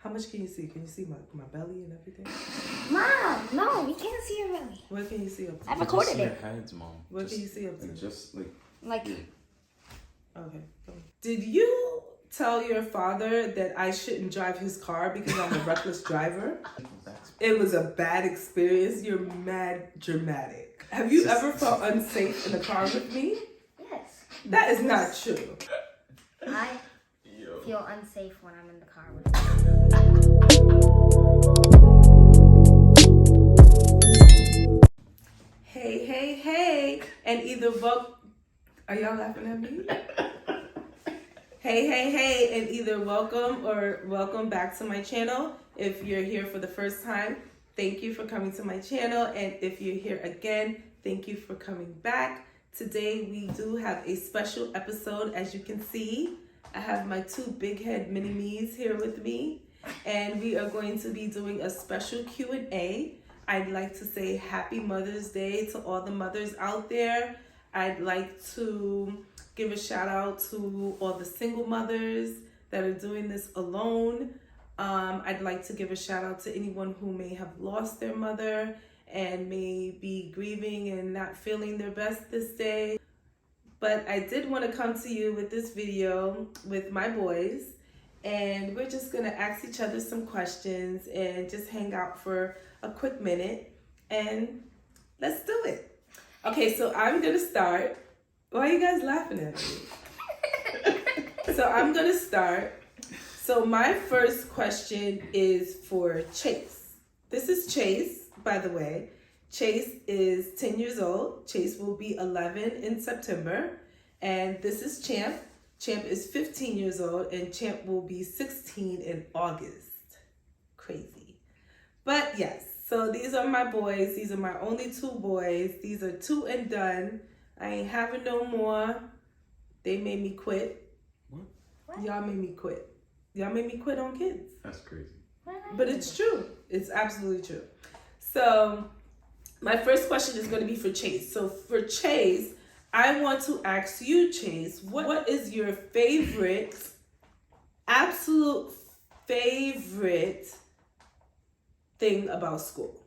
How much can you see? Can you see my belly and everything? Mom, no, we can't see your belly. What can you see up to? I've recorded Just it. your heads, Mom. What can you see up to? Just Like, Okay. Did you tell your father that I shouldn't drive his car because I'm a reckless driver? It was a bad experience. You're mad dramatic. Have you ever felt unsafe in a car with me? yes. That is not true. I feel unsafe when I'm in the car with you. Hey. And either are y'all laughing at me? Hey, and either welcome back to my channel. If you're here for the first time, thank you for coming to my channel. And if you're here again, thank you for coming back. Today we do have a special episode. As you can see, I have my two big head mini-me's here with me. And we are going to be doing a special Q&A. I'd like to say Happy Mother's Day to all the mothers out there. I'd like to give a shout out to all the single mothers that are doing this alone. I'd like to give a shout out to anyone who may have lost their mother and may be grieving and not feeling their best this day. But I did want to come to you with this video with my boys, and we're just going to ask each other some questions and just hang out for a quick minute, and let's do it. Okay, so I'm going to start. Why are you guys laughing at me? So I'm going to start. So my first question is for Chase. This is Chase, by the way. Chase is 10 years old. Chase will be 11 in September. And this is Champ. Champ is 15 years old, and Champ will be 16 in August. Crazy. But yes, so these are my boys. These are my only two boys. These are two and done. I ain't having no more. They made me quit. What? Y'all made me quit. Y'all made me quit on kids. That's crazy. But it's true. It's absolutely true. So my first question is going to be for Chase. So for Chase, I want to ask you, Chase, what is your absolute favorite thing about school?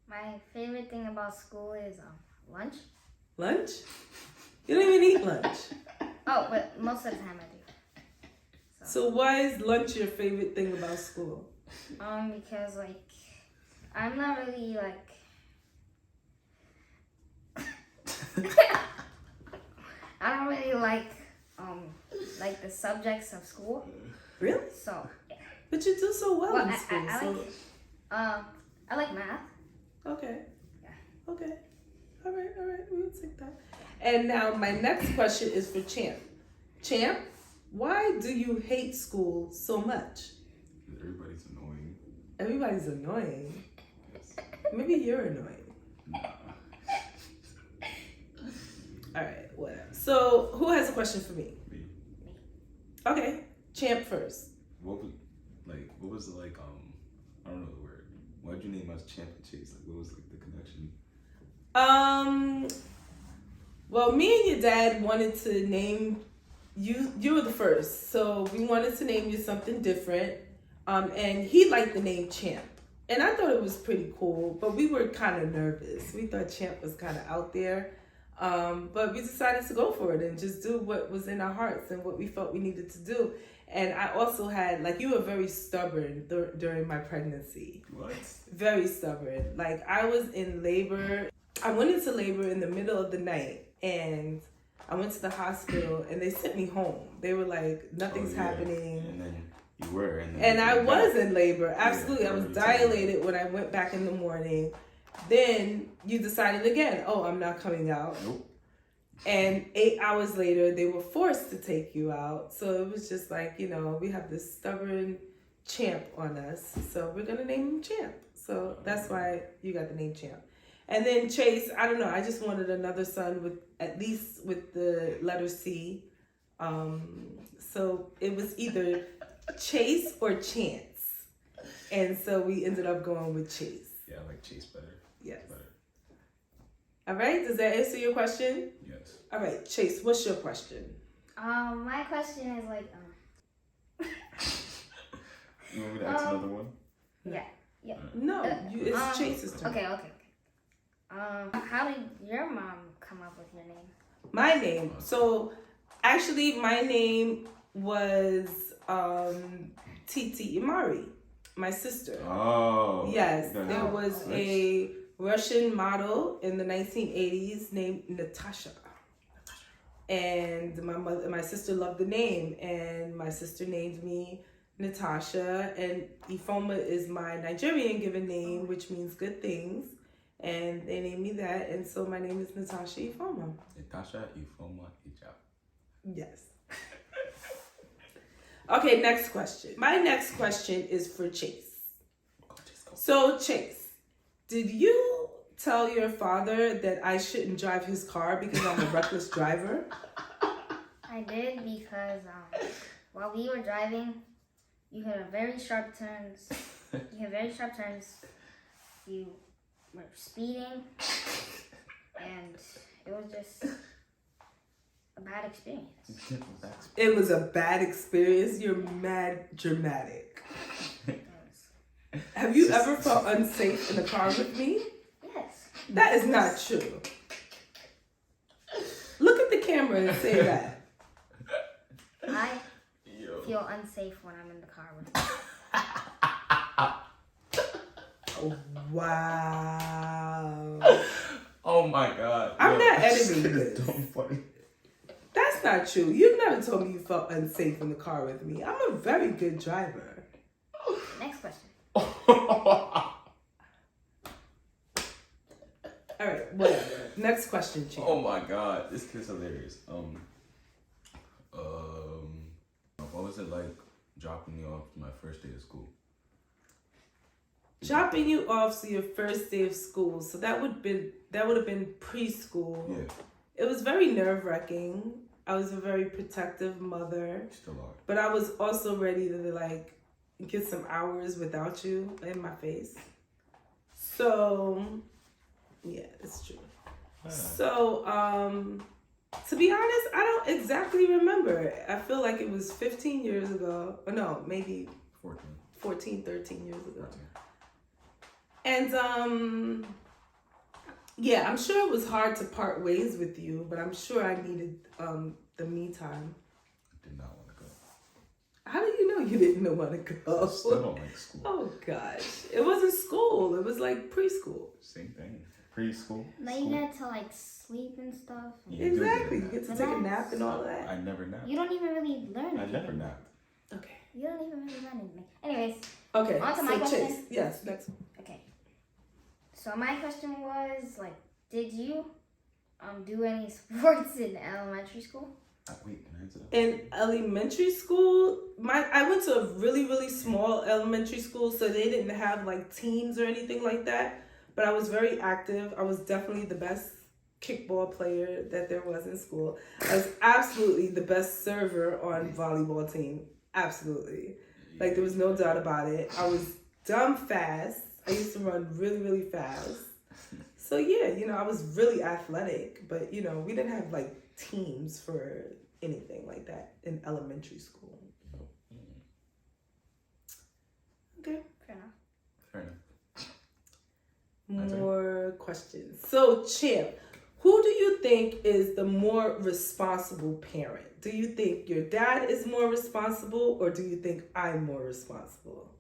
My favorite thing about school is lunch. Lunch? You don't even eat lunch. Oh, but most of the time I do. So why is lunch your favorite thing about school? Because I'm not really I don't really like the subjects of school. Really? So yeah. But you do so well in school. I like math. Okay. Yeah. Okay. All right. We'll take that. And now my next question is for Champ. Champ, why do you hate school so much? Everybody's annoying. Everybody's annoying. Maybe you're annoying. Nah. All right, whatever. So who has a question for me? Me. Okay, Champ first. What was the I don't know the word. Why'd you name us Champ and Chase? What was the connection? Well, me and your dad wanted to name you. You were the first, so we wanted to name you something different. And he liked the name Champ, and I thought it was pretty cool. But we were kind of nervous. We thought Champ was kind of out there. But we decided to go for it and just do what was in our hearts and what we felt we needed to do. And I also had, you were very stubborn during my pregnancy. What? Very stubborn. I was in labor. I went into labor in the middle of the night, and I went to the hospital, and they sent me home. They were like, nothing's happening. And then you were. And I was in labor. Absolutely. Yeah, I was dilated when I went back in the morning. Then you decided again, I'm not coming out. Nope. And 8 hours later, they were forced to take you out. So it was just we have this stubborn Champ on us. So we're going to name him Champ. So that's why you got the name Champ. And then Chase, I don't know. I just wanted another son at least with the letter C. So it was either Chase or Chance. And so we ended up going with Chase. Yeah, I like Chase better. Yes. Better. All right. Does that answer your question? Yes. All right. Chase, what's your question? My question is like, You want me to ask another one? yeah. No, it's Chase's turn. Okay. How did your mom come up with your name? My name. So, actually, my name was Titi Imari, my sister. Oh. Yes, there was a Russian model in the 1980s named Natasha. And my sister loved the name, and my sister named me Natasha, and Ifoma is my Nigerian given name, which means good things, and they named me that, and so my name is Natasha Ifoma. Natasha Ifoma Ijab. Yes. Okay, next question. My next question is for Chase. So, Chase, did you tell your father that I shouldn't drive his car because I'm a reckless driver? I did because while we were driving, you had very sharp turns. You were speeding, and it was just a bad experience. It was a bad experience. You're mad dramatic. Have you ever felt unsafe in a car with me? Yes. That is not true. Look at the camera and say that. I feel unsafe when I'm in the car with you. Wow. Oh my God. I'm not editing this. Don't funny. That's not true. You've never told me you felt unsafe in the car with me. I'm a very good driver. Next question. All right, whatever. Next question, Chief. Oh my God, this kid's hilarious. What was it like dropping you off to my first day of school? Dropping you off to your first day of school. So that would have been preschool. Yeah. It was very nerve-wracking. I was a very protective mother. Still are. But I was also ready to like get some hours without you in my face. So yeah, it's true. So to be honest, I don't exactly remember. I feel like it was 15 years ago. Or no, maybe 13 years ago. 14. And yeah, I'm sure it was hard to part ways with you, but I'm sure I needed the me time. I did not want to go. How do you know you didn't want to go? I still don't like school. Oh gosh, it wasn't school. It was like preschool. Same thing. Preschool. Now you get to like sleep and stuff. You Exactly. You get to take a nap and all that. I never napped. You don't even really learn I anything. never napped. Okay. You don't even really learn anything. Anyways, Okay. On to So my question. Chase, yes, next. okay. So my question was like, did you do any sports in elementary school? Wait, can I answer that? In elementary school, I went to a really, really small elementary school, so they didn't have like teams or anything like that. But I was very active. I was definitely the best kickball player that there was in school. I was absolutely the best server on volleyball team. Absolutely. Like there was no doubt about it. I was dumb fast. I used to run really, really fast. So yeah, I was really athletic, but we didn't have like teams for anything like that in elementary school. Okay. Fair enough. Fair enough. More questions. So, Champ, who do you think is the more responsible parent? Do you think your dad is more responsible, or do you think I'm more responsible?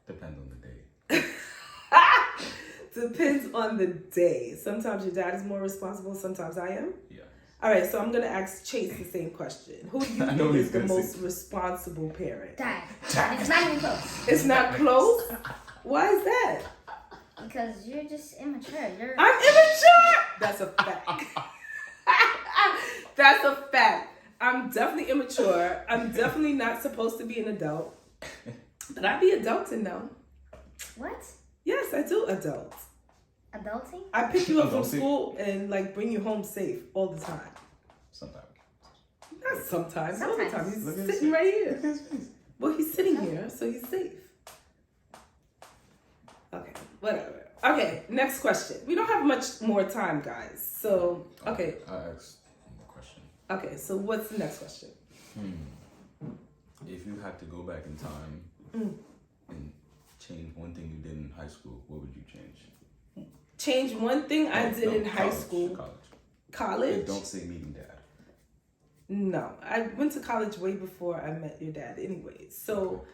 Depends on the day. Depends on the day. Sometimes your dad is more responsible, sometimes I am. Yeah. All right, so I'm going to ask Chase the same question. Who do you think is the most responsible parent? Dad. It's not even close. It's not close? Why is that? Because you're just immature. I'm immature! That's a fact. That's a fact. I'm definitely immature. I'm definitely not supposed to be an adult. But I be adulting though. What? Yes, I do adult. Adulting? I pick you up from school and like bring you home safe all the time. Sometimes. Not sometimes. All the time. He's Look at sitting right here. Look at his face. Well, he's sitting here, so he's safe. Okay, whatever. Okay, next question. We don't have much more time, guys. So, okay. I asked one more question. Okay, so what's the next question? If you had to go back in time and change one thing you did in high school, what would you change? Change one thing I did in high college, school. College. College? And don't say meeting dad. No, I went to college way before I met your dad anyway. So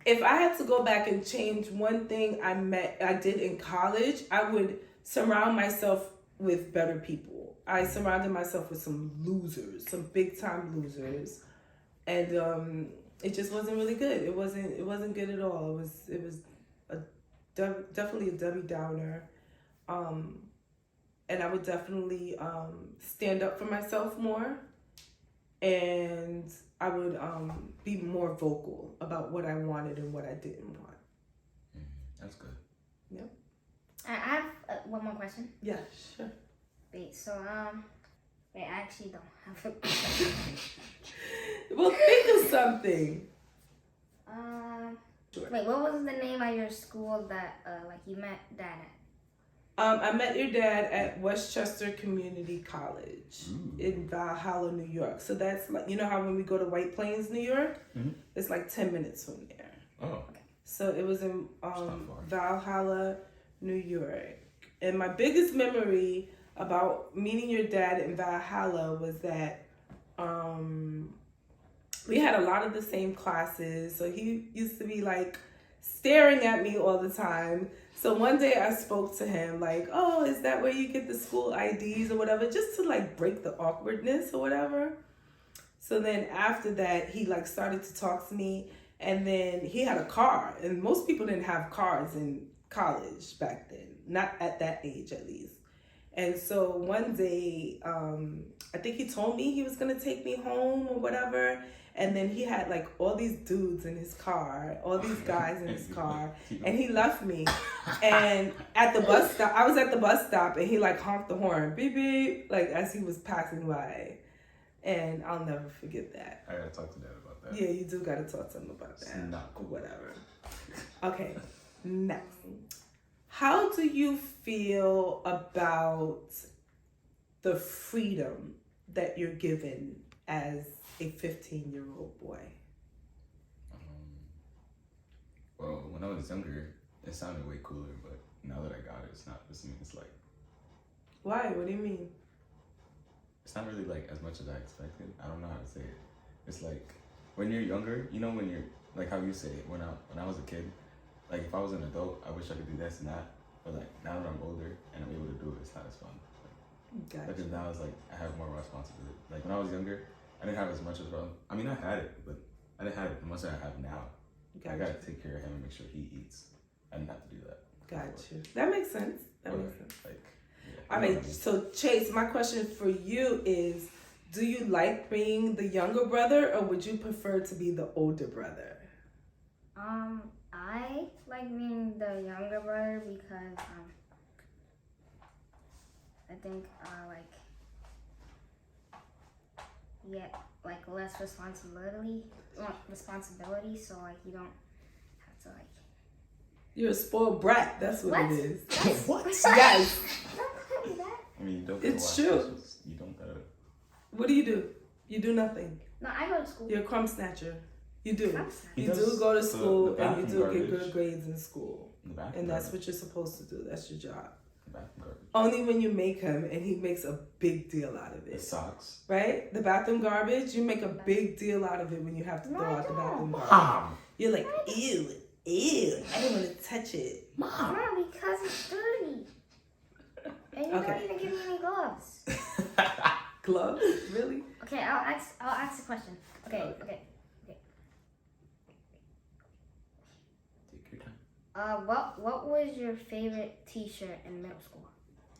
Okay. if I had to go back and change one thing I did in college, I would surround myself with better people. I surrounded myself with some losers, some big time losers. And it just wasn't really good. It wasn't good at all. It was definitely a Debbie Downer. And I would definitely stand up for myself more, and I would be more vocal about what I wanted and what I didn't want. That's good. Yep. I have one more question. Yeah, sure. Wait, so wait, I actually don't have a question. Well, think of something. Sure. Wait, what was the name of your school that like you met Dad at? I met your dad at Westchester Community College in Valhalla, New York. So that's like, you know how when we go to White Plains, New York, it's like 10 minutes from there. Oh. So it was in Valhalla, New York. And my biggest memory about meeting your dad in Valhalla was that we had a lot of the same classes. So he used to be like staring at me all the time. So one day I spoke to him like, oh, is that where you get the school IDs or whatever? Just to like break the awkwardness or whatever. So then after that, he like started to talk to me, and then he had a car, and most people didn't have cars in college back then, not at that age at least. And so one day, I think he told me he was gonna take me home or whatever. And then he had like all these dudes in his car, all these guys in his car, and he left me. And at the bus stop, I was at the bus stop, and he like honked the horn, beep beep, like as he was passing by. And I'll never forget that. I gotta talk to Dad about that. Yeah, you do gotta talk to him about that. It's not cool. Whatever. Okay, next. How do you feel about the freedom that you're given as a 15-year-old boy? Well, when I was younger, it sounded way cooler, but now that I got it, it's not the same. It's like, Why? What do you mean? it's not really like as much as I expected. I don't know how to say it. It's like when you're younger, you know, when you're like how you say it. When I was a kid, like if I was an adult, I wish I could do this and that. But like now that I'm older and I'm able to do it, it's not as fun. Gotcha. Because now it's like I have more responsibility. Like when I was younger, I didn't have as much as well. I mean, I had it, but I didn't have it as much as I have now. Gotcha. I gotta take care of him and make sure he eats. I didn't have to do that. Gotcha. That makes sense. That makes sense. Like, yeah, All right. So Chase, my question for you is: do you like being the younger brother, or would you prefer to be the older brother? I like being the younger brother because I think like less responsibility, so like you don't have to like. You're a spoiled brat. That's what it is. What? Yes. Don't tell me that. I mean, you don't. It's gotta watch true. this. You don't gotta. What do? You do nothing. No, I go to school. You're a crumb snatcher. You do. He You does do go to the school and you bathroom do garbage. get good grades in school. The bathroom And that's garbage. what you're supposed to do. That's your job. The bathroom garbage. Only when you make him, and he makes a big deal out of The it. socks. Right? The bathroom garbage, you make a big deal out of it when you have to No, throw I out the don't. bathroom garbage. Mom. You're like, ew, I don't want to touch it. Mom. No, because it's dirty. And you Okay. don't even give me any gloves. Gloves? Really? Okay, I'll ask the question. Okay. Take your time. What was your favorite T-shirt in middle school?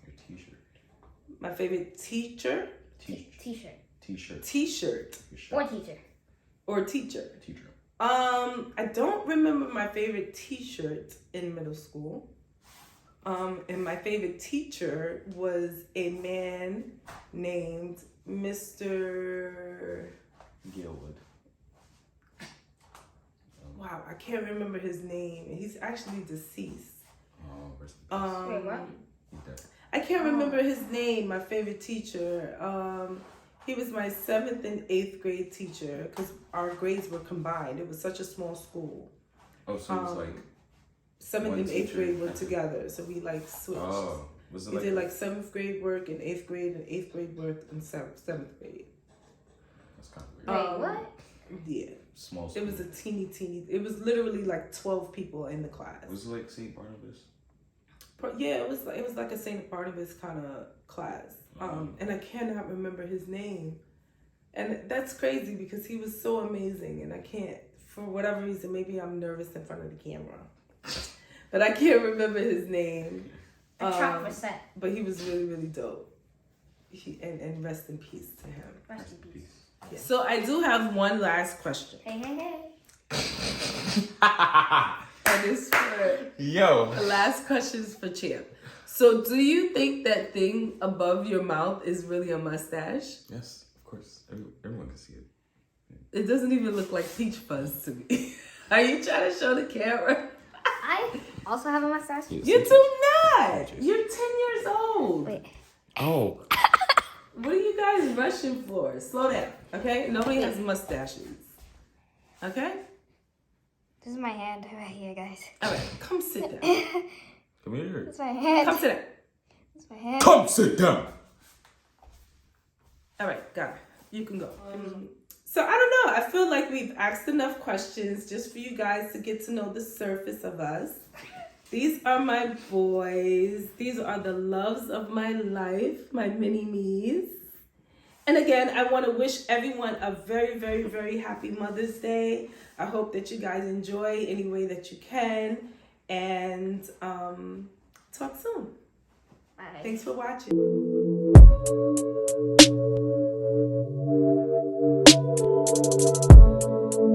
Your T-shirt. My favorite teacher? T-shirt. T-shirt. T-shirt. Your shirt. Or teacher. Or teacher? Teacher. I don't remember my favorite T-shirt in middle school. And my favorite teacher was a man named Mr. Gilwood. Wow, I can't remember his name. He's actually deceased. Oh, rest in peace. Wait, what? He's dead. I can't remember his name. My favorite teacher. He was my 7th and 8th grade teacher because our grades were combined. It was such a small school. Oh, so it was like 7th one and 8th teacher grade were after- together, so we like switched. Oh, was it We like did like 7th grade work in 8th grade and 8th grade work in 7th grade. that's kind of weird. Wait, what? Yeah. Small. It was a teeny. It was literally like 12 people in the class. Was it like St. Barnabas? Yeah, it was like a St. Barnabas kind of class. And I cannot remember his name. And that's crazy because he was so amazing, and I can't, for whatever reason, maybe I'm nervous in front of the camera. But I can't remember his name. The truck was set. But he was really, really dope. And rest in peace to him. Rest in peace. Yeah. So I do have one last question. Hey. And it's for Yo. the last question is for Champ. So do you think that thing above your mouth is really a mustache? Yes, of course. Everyone can see it. It doesn't even look like peach fuzz to me. Are you trying to show the camera? I also have a mustache. You do not. You're 10 years old. Wait. Oh. What are you guys rushing for? Slow down, okay? Nobody has mustaches. Okay? This is my hand right here, guys. All right, come sit down. Come here. This is my hand. Come sit down. This is my hand. Come sit down. All right, got it. You can go. So I don't know. I feel like we've asked enough questions just for you guys to get to know the surface of us. These are my boys. These are the loves of my life, my mini-me's. And again, I want to wish everyone a very, very, very happy Mother's Day. I hope that you guys enjoy any way that you can. And talk soon. Bye. Thanks for watching.